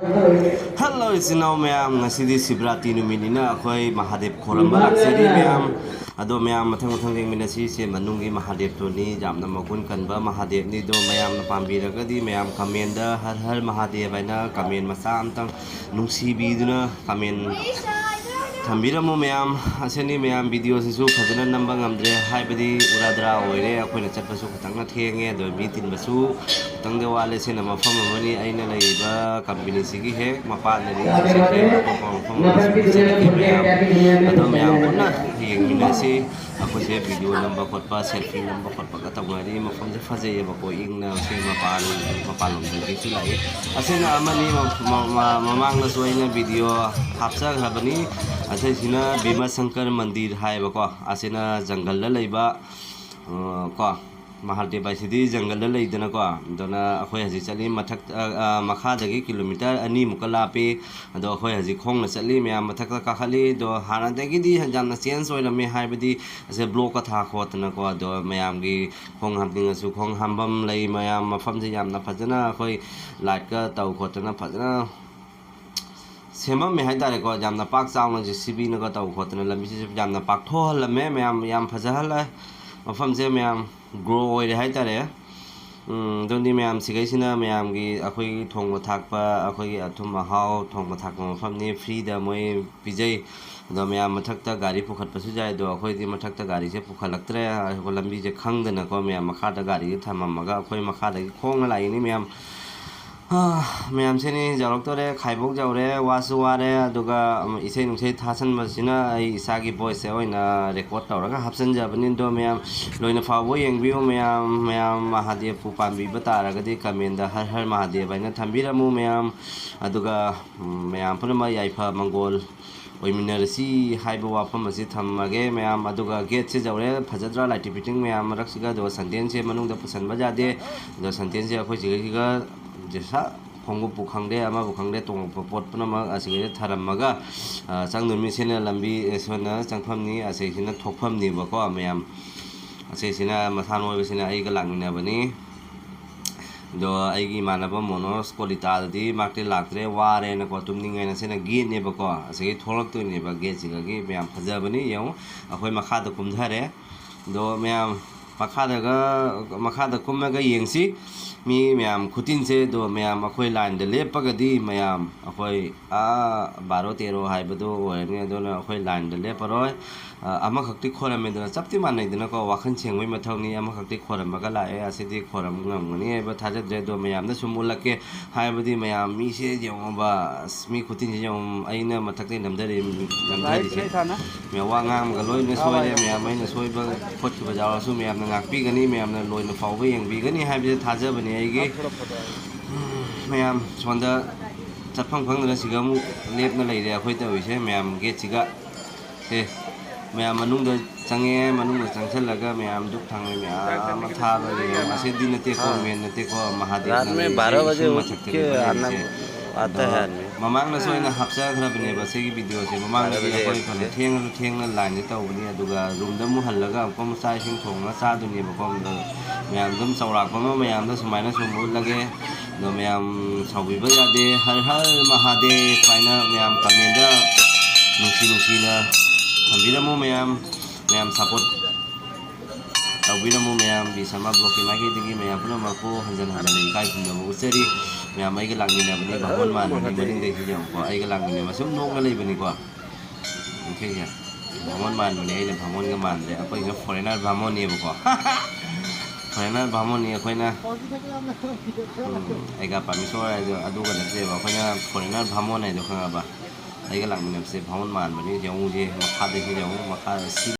Hello, it's now ma'am. Ngasidi Sibrati numinina akoy Mahadev khoramba laksari ma'am. Ado ma'am mathang ding minasi se manungi Mahadev to ni jamna magun kanba Mahadev ni do ma'am na pambiragadi ma'am kamenda har Mahadev aina kamen masa amtang nungsibiduna kamen thambiramo ma'am aseni ma'am video sisu phajana namba ngamdre haibadi uradra oire akoina chatpasu khutangna thenge do mi tinbasu tangde wale se na mafam amani aina leiba company sigi he mapa ne ni se ado ma'am puna yengina se ako se video namba khotpa selfie namba khotpa ka tawari mafam je faje ba ko ingna se mapalom de ji lai asena amani mamang na soina video hapsa ghabani asina Bhima Shankar Mandir hai ba ko asena jungle la leiba ko Mahadev Sidi jungle la leidana ko dona akhoi haji chali mathak makha dagi kilometer ani mukala pe ado akhoi haji khong na chali me mathak ka khali do hana dagi di jamna change oila me hai badi ase block ka tha khotna ko do mayam gi khong hamding asu khong hambam lei mayam mafam je yamna phajana akhoi light ka tau khotna phajana sema me hai dare ko jamna pak chawna je sibi na ka tau khotna lambi se jamna pak tho hal me mayam yam phajahal mafam je mayam grow oire hai tare dondi mayam sigaisina mayam gi akhoi thongba thakpa akhoi athum mahau thongba thakpa mafam ni free da moi pijai do mayam mathakta gari pukhat pasu jai do akhoi di mathakta gari se pukhalaktre ko lambi je khangdana ko mayam makha da gari thamamaga akhoi makha da khong la ini mayam mayam seni jarok tore khaibok jaure wasu ware aduga isei nungsei thasan masina ai isagi voice oina record tawraga hapsan jabani do mayam loina fawo yengbiu mayam Mahadev pu pambi bataragadi kamenda har Mahadev aina thambiramu mayam aduga mayam punama yaifa mangol oiminarasi haiba wafam asi thammage mayam aduga gate se jaure phajadra light fitting mayam raksiga do santen se manungda pusanba jade do santen se akhoi siga jesa khongbu pukhangde ama bukhangde tong pot punama asige tharamaga changnurmi sena lambi sona changphamni asisina thokphamni bako mayam asisina mathano besina aiga langmina bani do aigi manaba monos kolita di makte laktre ware na ko tumni ngai na sena gi ne bako asige tholak tu ne ba ge chiga gi mayam phajabani yau akhoi makha da kumdhare do mayam makha da kummaga yengsi mi mayam khutin se do mayam akhoi line de lepagadi mayam akhoi 12 13 haibado oirni adona akhoi line de leparoi ama khakti khorame dona chapti manai dona ko wakhan chengoi mathawni ama khakti khoramaga lae asidi khoram ngamgani eba thajadre do mayam na sumulake haibadi mayam mi se jewba mi khutin je jom aina mathakte namdare se me wangang ga loi ne soire mayam aina soiba khotki bajaw su mayam na ngakpi gani mayam na loi na fawba yengbi gani haibe thajabani aigi mayam sonda chappham khangna sigamu lepna leire akhoi tawise mayam ge chiga se mayam manungda change manungda changchalaga mayam duk thangai mayam thala le ase din te ko men te ko Mahadev रात में 12 बजे उठ के आना आता है आदमी mamang na soina hapsa khrabne ba segi video se mamang na koi phane thengna line ta ubni aduga room da mu hallaga kom sai sing thongna cha duni ba kom mayam dum chawrak ba mayam da sumaina sumu lage do mayam chawbi ba yade har Mahadev paina mayam kamenda nusi na thambiramu mayam support tawbiramu mayam bisama block ma ke digi mayam puna mako hanjan kai kundamu useri mayam ai ga langmina bani bhamon man ni bani de ji ko ai ga langmina masum nok na lei bani ko okay ya bhamon man bani ai bhamon ga man de akoi ga foreigner bhamon ni ko foreigner bhamon ni akoi na ai ga pamiso ai adu ga de ba akoi na foreigner bhamon ai do khanga ba ai ga langmina se bhamon man bani jong je makha de ji jong makha